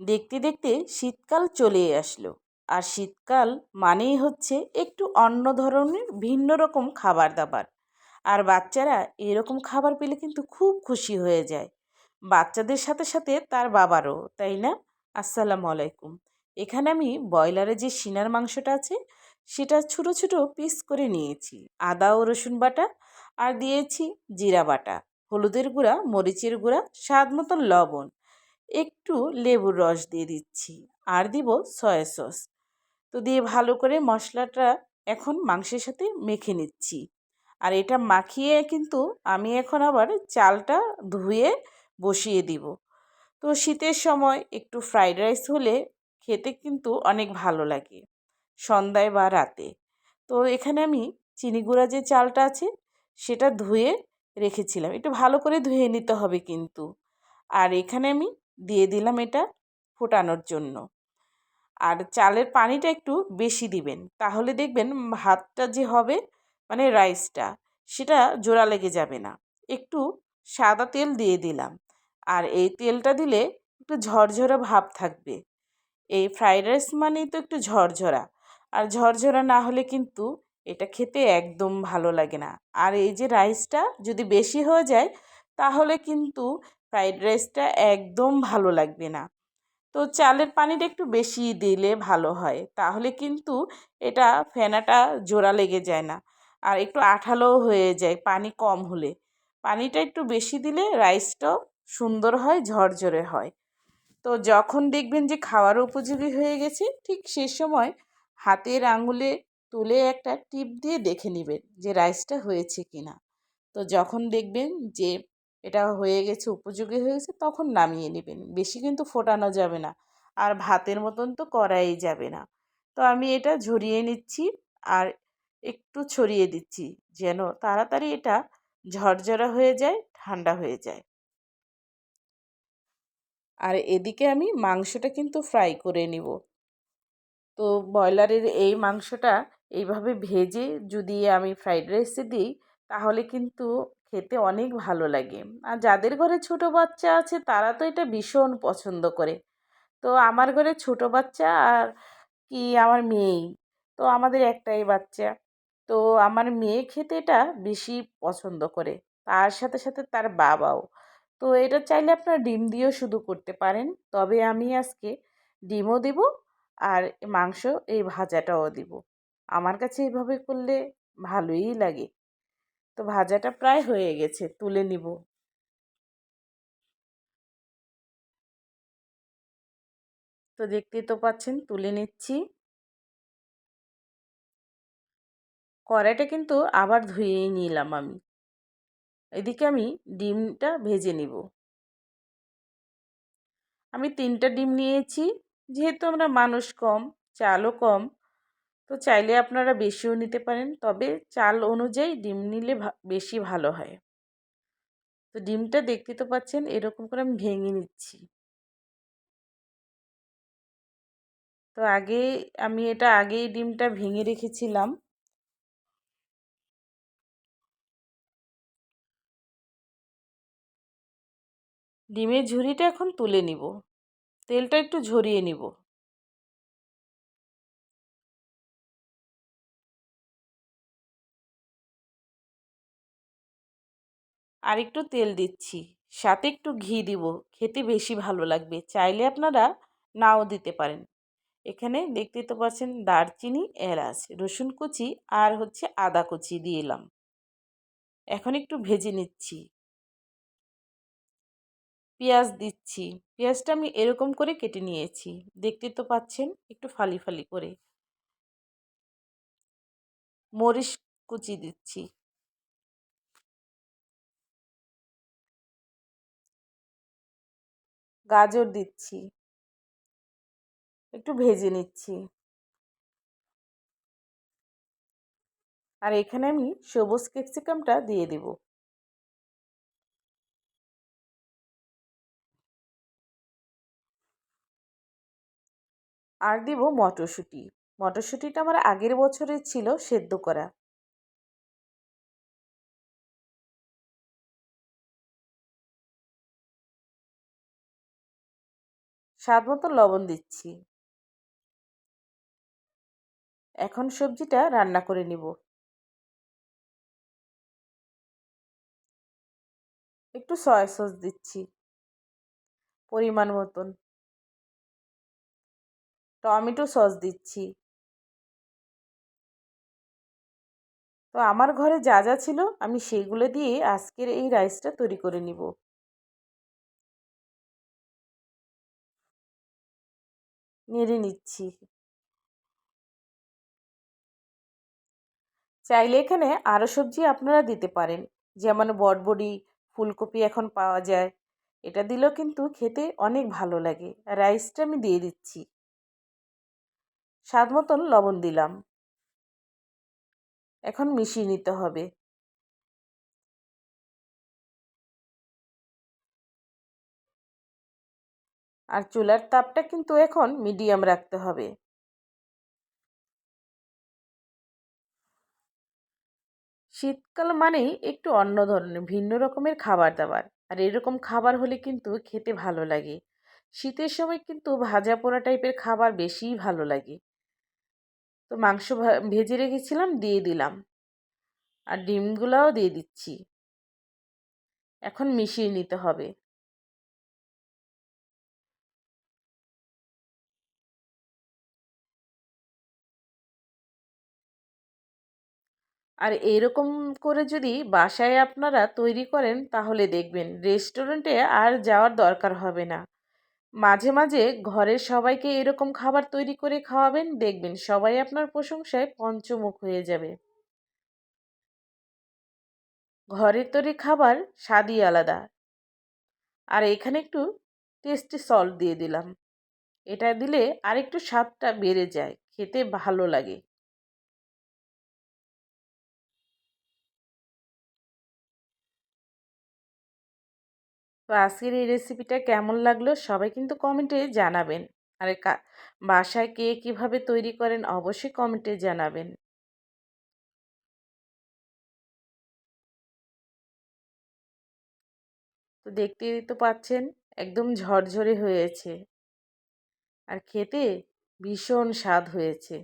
দেখতে দেখতে শীতকাল চলে আসলো। আর শীতকাল মানেই হচ্ছে একটু অন্য ধরনের ভিন্ন রকম খাবার দাবার। আর বাচ্চারা এরকম খাবার পেলে কিন্তু খুব খুশি হয়ে যায়, বাচ্চাদের সাথে সাথে তার বাবারও, তাই না? আসসালামু আলাইকুম। এখানে আমি ব্রয়লারের যে সিনার মাংসটা আছে সেটা ছোট ছোট পিস করে নিয়েছি, আদা ও রসুন বাটা, আর দিয়েছি জিরা বাটা, হলুদের গুঁড়া, মরিচের গুঁড়া, স্বাদ মতন লবণ, একটু লেবুর রস দিয়ে দিচ্ছি, আর দিব সয়া সস। তো দিয়ে ভালো করে মশলাটা এখন মাংসের সাথে মেখে নিচ্ছি। আর এটা মাখিয়ে কিন্তু আমি এখন আবার চালটা ধুয়ে বসিয়ে দিব। তো শীতের সময় একটু ফ্রাইড রাইস হলে খেতে কিন্তু অনেক ভালো লাগে সন্ধ্যায় বা রাতে। তো এখানে আমি চিনি গুঁড়া যে চালটা আছে সেটা ধুয়ে রেখেছিলাম, একটু ভালো করে ধুয়ে নিতে হবে কিন্তু। আর এখানে আমি দিয়ে দিলাম এটা ফোটানোর জন্য। আর চালের পানিটা একটু বেশি দিবেন, তাহলে দেখবেন ভাতটা যে হবে মানে রাইসটা সেটা জোড়া লেগে যাবে না। একটু সাদা তেল দিয়ে দিলাম, আর এই তেলটা দিলে একটু ঝরঝরা ভাব থাকবে। এই ফ্রাইড রাইস মানেই তো একটু ঝরঝরা, আর ঝরঝরা না হলে কিন্তু এটা খেতে একদম ভালো লাগে না। আর এই যে রাইসটা যদি বেশি হয়ে যায় তাহলে কিন্তু ফ্রাইড রাইসটা একদম ভালো লাগবে না। তো চালের পানিটা একটু বেশি দিলে ভালো হয়, তাহলে কিন্তু এটা ফেনাটা জোড়া লেগে যায় না, আর একটু আঠালোও হয়ে যায় পানি কম হলে। পানিটা একটু বেশি দিলে রাইসটাও সুন্দর হয়, ঝরঝরে হয়। তো যখন দেখবেন যে খাওয়ার উপযোগী হয়ে গেছে ঠিক সে সময় হাতের আঙুলে তুলে একটা টিপ দিয়ে দেখে নেবেন যে রাইসটা হয়েছে কিনা। তো যখন দেখবেন যে এটা হয়ে গেছে, উপযোগী হয়ে গেছে, তখন নামিয়ে নেবেন। বেশি কিন্তু ফোটানো যাবে না, আর ভাতের মতন তো করাই যাবে না। তো আমি এটা ঝরিয়ে নিচ্ছি, আর একটু ছড়িয়ে দিচ্ছি যেন তাড়াতাড়ি এটা ঝরঝরা হয়ে যায়, ঠান্ডা হয়ে যায়। আর এদিকে আমি মাংসটা কিন্তু ফ্রাই করে নিব। তো ব্রয়লারের এই মাংসটা এইভাবে ভেজে যদি আমি ফ্রাইড রাইসে দিই তাহলে কিন্তু খেতে অনেক ভালো লাগে। আর যাদের ঘরে ছোট বাচ্চা আছে তারা তো এটা ভীষণ পছন্দ করে। তো আমার ঘরে ছোট বাচ্চা আর কি আমার মেয়েই, তো আমাদের একটাই বাচ্চা। তো আমার মেয়ে খেতে এটা বেশি পছন্দ করে, তার সাথে সাথে তার বাবাও। তো এটা চাইলে আপনারা ডিম দিয়েও শুধু করতে পারেন, তবে আমি আজকে ডিমও দিব আর মাংস এই ভাজাটাও দিব। আমার কাছে এইভাবে করলে ভালোই লাগে। তো ভাজাটা প্রায় হয়ে গেছে, তুলে নিব। তো দেখতেই তো পাচ্ছেন তুলে নিচ্ছি। কড়াইটা কিন্তু আবার ধুয়েই নিলাম আমি। এদিকে আমি ডিমটা ভেজে নিব। আমি 3টা ডিম নিয়েছি, যেহেতু আমরা মানুষ কম, চালও কম, তো চাইলে আপনারা বেশিও নিতে পারেন, তবে চাল অনুযায়ী ডিম নিলে বেশি ভালো হয়। তো ডিমটা দেখতে তো পাচ্ছেন এরকম করে আমি ভেঙে নিচ্ছি। তো আমি এটা আগেই ডিমটা ভেঙে রেখেছিলাম। ডিমের ঝুরিটা এখন তুলে নিব, তেলটা একটু ঝরিয়ে নিব। আর একটু তেল দিচ্ছি, সাথে একটু ঘি দিব, খেতে বেশি ভালো লাগবে। চাইলে আপনারা নাও দিতে পারেন। এখানে দেখতে তো পাচ্ছেন দারচিনি, এলাচ, রসুন কুচি আর হচ্ছে আদা কুচি দিলাম। এখন একটু ভেজে নিচ্ছি। পেঁয়াজ দিচ্ছি, পেঁয়াজটা আমি এরকম করে কেটে নিয়েছি, দেখতে তো পাচ্ছেন একটু ফালি ফালি করে। মরিচ কুচি দিচ্ছি, গাজর দিচ্ছি, একটু ভেজে নিচ্ছি। আর এখানে আমি সবুজ ক্যাপসিকামটা দিয়ে দিব। আর দিব মটরশুঁটি। মটরশুঁটিটা আমার আগের বছরের ছিল সেদ্ধ করা। স্বাদ মতো লবণ দিচ্ছি। এখন সবজিটা রান্না করে নিব। একটু সয়া সস দিচ্ছি পরিমাণ মতন। টমেটো সস দিচ্ছি। তো আমার ঘরে যা যা ছিল আমি সেগুলো দিয়ে আজকের এই রাইসটা তৈরি করে নিব। নেড়ে নিচ্ছি। চাইলে এখানে আরও সবজি আপনারা দিতে পারেন, যেমন বটবডি, ফুলকপি এখন পাওয়া যায়। এটা দিলেও কিন্তু খেতে অনেক ভালো লাগে। রাইসটা আমি দিয়ে দিচ্ছি। স্বাদ মতন লবণ দিলাম। এখন মিশিয়ে নিতে হবে। আর চুলার তাপটা কিন্তু এখন মিডিয়াম রাখতে হবে। শীতকাল মানেই একটু অন্য ধরনের ভিন্ন রকমের খাবার দাবার। আর এরকম খাবার হলে কিন্তু খেতে ভালো লাগে। শীতের সময় কিন্তু ভাজা পোড়া টাইপের খাবার বেশিই ভালো লাগে। তো মাংস ভেজে রেখেছিলাম, দিয়ে দিলাম। আর ডিমগুলোও দিয়ে দিচ্ছি। এখন মিশিয়ে নিতে হবে। আর এরকম করে যদি বাসায় আপনারা তৈরি করেন তাহলে দেখবেন রেস্টুরেন্টে আর যাওয়ার দরকার হবে না। মাঝে মাঝে ঘরের সবাইকে এরকম খাবার তৈরি করে খাওয়াবেন, দেখবেন সবাই আপনার প্রশংসায় পঞ্চমুখ হয়ে যাবে। ঘরের তৈরি খাবার স্বাদই আলাদা। আর এখানে একটু টেস্টি সল্ট দিয়ে দিলাম। এটা দিলে আরেকটু স্বাদটা বেড়ে যায়, খেতে ভালো লাগে। তো আজকের এই রেসিপিটা কেমন লাগলো সবাই কিন্তু কমেন্টে জানাবেন। আর বাসায় কে কীভাবে তৈরি করেন অবশ্যই কমেন্টে জানাবেন। তো দেখতেই তো পাচ্ছেন একদম ঝরঝরে হয়েছে। আর খেতে ভীষণ স্বাদ হয়েছে।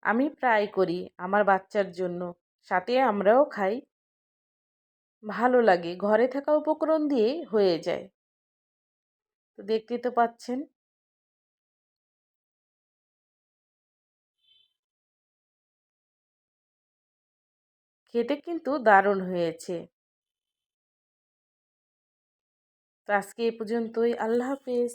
আমি প্রায় করি আমার বাচ্চার জন্য, সাথে আমরাও খাই। ভালো লাগে, ঘরে থাকা উপকরণ দিয়ে হয়ে যায়। তো দেখতেই তো পাচ্ছেন। খেতে কিন্তু দারুণ হয়েছে। তো আজকে এ পর্যন্তই। আল্লাহ হাফেজ।